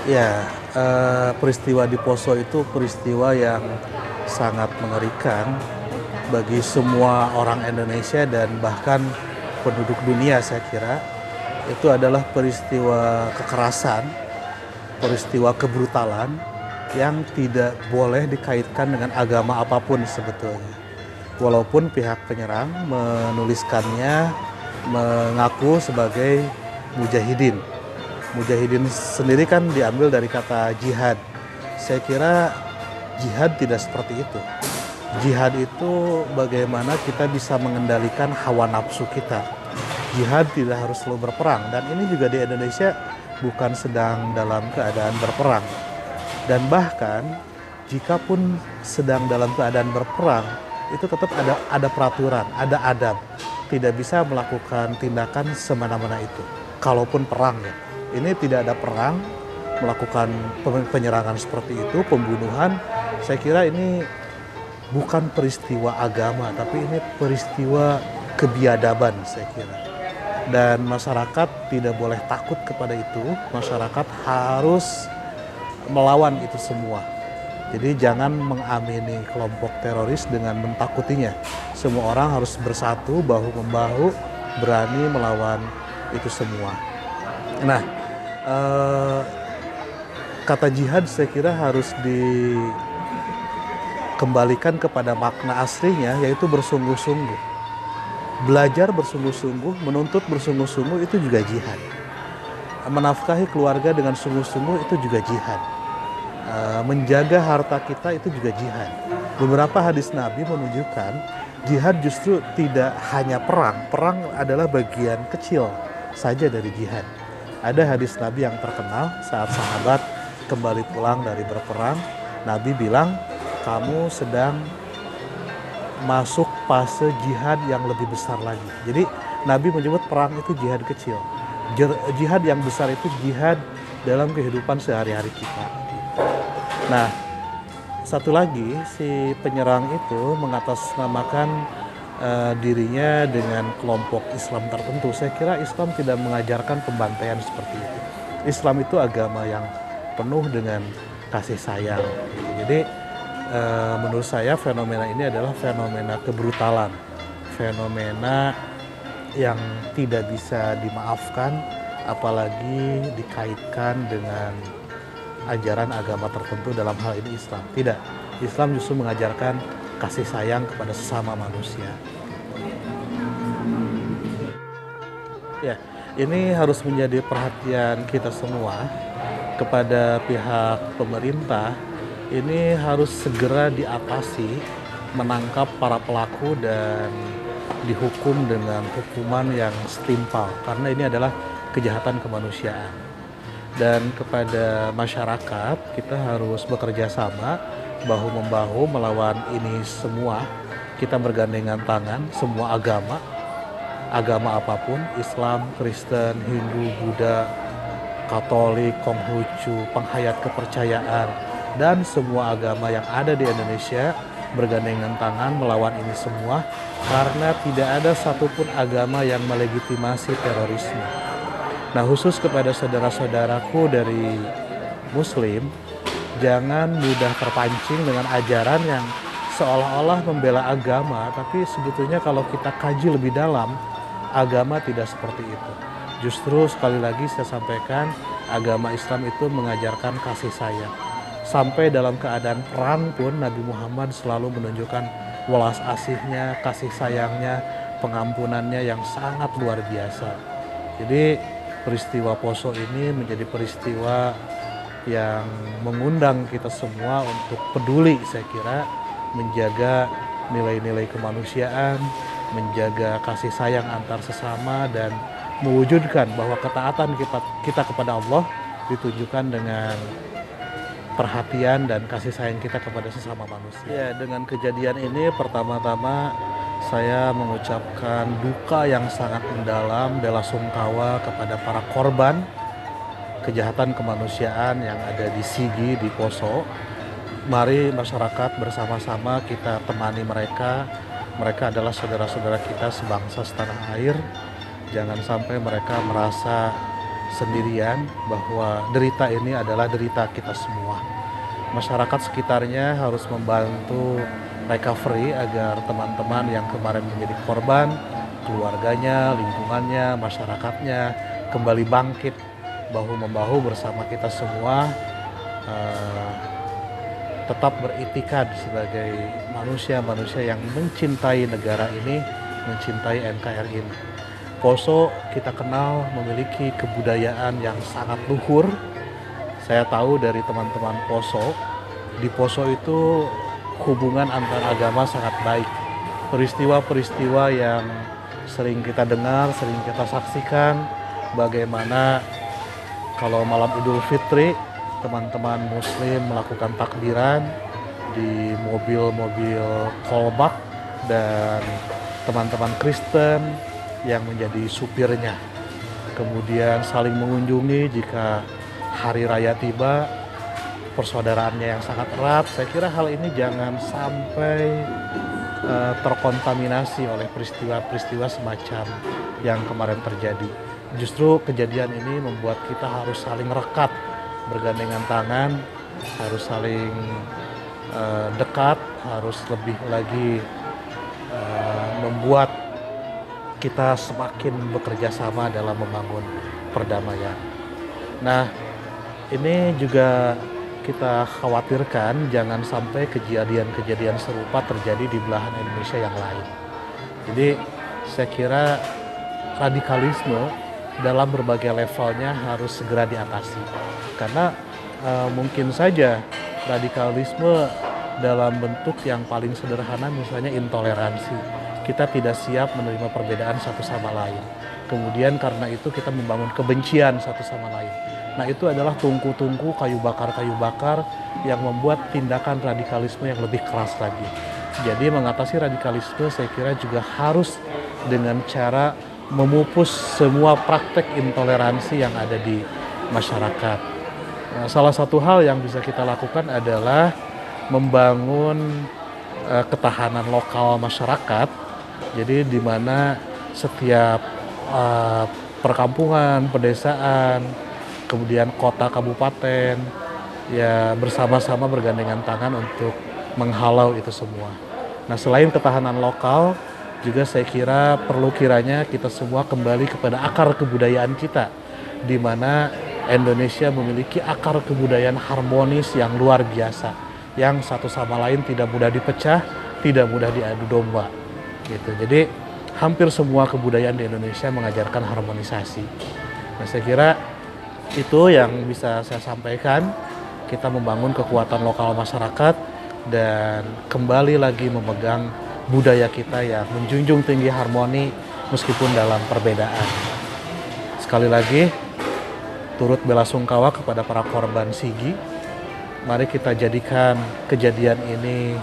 Ya, peristiwa di Poso itu peristiwa yang sangat mengerikan bagi semua orang Indonesia dan bahkan penduduk dunia saya kira. Itu adalah peristiwa kekerasan, peristiwa kebrutalan yang tidak boleh dikaitkan dengan agama apapun sebetulnya. Walaupun pihak penyerang menuliskannya mengaku sebagai mujahidin. Mujahidin sendiri kan diambil dari kata jihad. Saya kira jihad tidak seperti itu. Jihad itu bagaimana kita bisa mengendalikan hawa nafsu kita. Jihad tidak harus selalu berperang, dan ini juga di Indonesia bukan sedang dalam keadaan berperang. Dan bahkan jika pun sedang dalam keadaan berperang, itu tetap ada peraturan, ada adab. Tidak bisa melakukan tindakan semena-mena itu. Kalaupun perang ya. Ini tidak ada perang, melakukan penyerangan seperti itu, pembunuhan. Saya kira ini bukan peristiwa agama, tapi ini peristiwa kebiadaban saya kira. Dan masyarakat tidak boleh takut kepada itu, masyarakat harus melawan itu semua. Jadi jangan mengamini kelompok teroris dengan mentakutinya. Semua orang harus bersatu, bahu-membahu, berani melawan itu semua. Nah, kata jihad saya kira harus dikembalikan kepada makna aslinya, yaitu bersungguh-sungguh. Belajar bersungguh-sungguh, menuntut bersungguh-sungguh itu juga jihad. Menafkahi keluarga dengan sungguh-sungguh itu juga jihad. Menjaga harta kita itu juga jihad. Beberapa hadis Nabi menunjukkan jihad justru tidak hanya perang. Perang adalah bagian kecil saja dari jihad. Ada hadis Nabi yang terkenal saat sahabat kembali pulang dari berperang. Nabi bilang, kamu sedang masuk fase jihad yang lebih besar lagi. Jadi Nabi menyebut perang itu jihad kecil. Jihad yang besar itu jihad dalam kehidupan sehari-hari kita. Nah, satu lagi, si penyerang itu mengatasnamakan dirinya dengan kelompok Islam tertentu. Saya kira Islam tidak mengajarkan pembantaian seperti itu. Islam itu agama yang penuh dengan kasih sayang. Jadi menurut saya fenomena ini adalah fenomena kebrutalan, fenomena yang tidak bisa dimaafkan, apalagi dikaitkan dengan ajaran agama tertentu, dalam hal ini Islam. Tidak, Islam justru mengajarkan kasih sayang kepada sesama manusia. Ya, ini harus menjadi perhatian kita semua kepada pihak pemerintah. Ini harus segera diatasi, menangkap para pelaku dan dihukum dengan hukuman yang setimpal, karena ini adalah kejahatan kemanusiaan. Dan kepada masyarakat, kita harus bekerja sama, bahu-membahu melawan ini semua. Kita bergandengan tangan, semua agama apapun, Islam, Kristen, Hindu, Buddha, Katolik, Konghucu, penghayat kepercayaan, dan semua agama yang ada di Indonesia bergandengan tangan melawan ini semua, karena tidak ada satupun agama yang melegitimasi terorisme. Nah, khusus kepada saudara-saudaraku dari Muslim, jangan mudah terpancing dengan ajaran yang seolah-olah membela agama, tapi sebetulnya kalau kita kaji lebih dalam, agama tidak seperti itu. Justru sekali lagi saya sampaikan, agama Islam itu mengajarkan kasih sayang. Sampai dalam keadaan perang pun Nabi Muhammad selalu menunjukkan welas asihnya, kasih sayangnya, pengampunannya yang sangat luar biasa. Jadi peristiwa Poso ini menjadi peristiwa yang mengundang kita semua untuk peduli, saya kira, menjaga nilai-nilai kemanusiaan, menjaga kasih sayang antar sesama, dan mewujudkan bahwa ketaatan kita kepada Allah ditunjukkan dengan perhatian dan kasih sayang kita kepada sesama manusia. Ya, dengan kejadian ini pertama-tama saya mengucapkan duka yang sangat mendalam, bela sungkawa kepada para korban kejahatan kemanusiaan yang ada di Sigi, di Poso. Mari masyarakat bersama-sama kita temani mereka. Mereka adalah saudara-saudara kita sebangsa setanah air. Jangan sampai mereka merasa sendirian, bahwa derita ini adalah derita kita semua. Masyarakat sekitarnya harus membantu recovery agar teman-teman yang kemarin menjadi korban, keluarganya, lingkungannya, masyarakatnya kembali bangkit bahu-membahu bersama kita semua, tetap beritikad sebagai manusia-manusia yang mencintai negara ini, mencintai NKRI ini. Poso kita kenal memiliki kebudayaan yang sangat luhur. Saya tahu dari teman-teman Poso, di Poso itu hubungan antar agama sangat baik. Peristiwa-peristiwa yang sering kita dengar, sering kita saksikan, bagaimana kalau malam Idul Fitri teman-teman Muslim melakukan takbiran di mobil-mobil kolbak dan teman-teman Kristen yang menjadi supirnya. Kemudian saling mengunjungi jika hari raya tiba, persaudaraannya yang sangat erat. Saya kira hal ini jangan sampai terkontaminasi oleh peristiwa-peristiwa semacam yang kemarin terjadi. Justru kejadian ini membuat kita harus saling rekat, bergandengan tangan, harus saling dekat, harus lebih lagi membuat kita semakin bekerja sama dalam membangun perdamaian. Nah, ini juga kita khawatirkan jangan sampai kejadian-kejadian serupa terjadi di belahan Indonesia yang lain. Jadi saya kira radikalisme dalam berbagai levelnya harus segera diatasi. Karena mungkin saja radikalisme dalam bentuk yang paling sederhana, misalnya intoleransi. Kita tidak siap menerima perbedaan satu sama lain. Kemudian karena itu kita membangun kebencian satu sama lain. Nah, itu adalah tungku-tungku kayu bakar yang membuat tindakan radikalisme yang lebih keras lagi. Jadi mengatasi radikalisme saya kira juga harus dengan cara memupus semua praktek intoleransi yang ada di masyarakat. Nah, salah satu hal yang bisa kita lakukan adalah membangun ketahanan lokal masyarakat. Jadi di mana setiap perkampungan, pedesaan, kemudian kota kabupaten ya bersama-sama bergandengan tangan untuk menghalau itu semua. Nah, selain ketahanan lokal, juga saya kira perlu kiranya kita semua kembali kepada akar kebudayaan kita, di mana Indonesia memiliki akar kebudayaan harmonis yang luar biasa, yang satu sama lain tidak mudah dipecah, tidak mudah diadu domba. Gitu. Jadi hampir semua kebudayaan di Indonesia mengajarkan harmonisasi. Nah, saya kira itu yang bisa saya sampaikan. Kita membangun kekuatan lokal masyarakat dan kembali lagi memegang budaya kita yang menjunjung tinggi harmoni meskipun dalam perbedaan. Sekali lagi, turut belasungkawa kepada para korban Sigi. Mari kita jadikan kejadian ini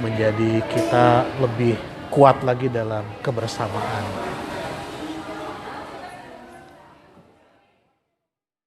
menjadi kita lebih kuat lagi dalam kebersamaan.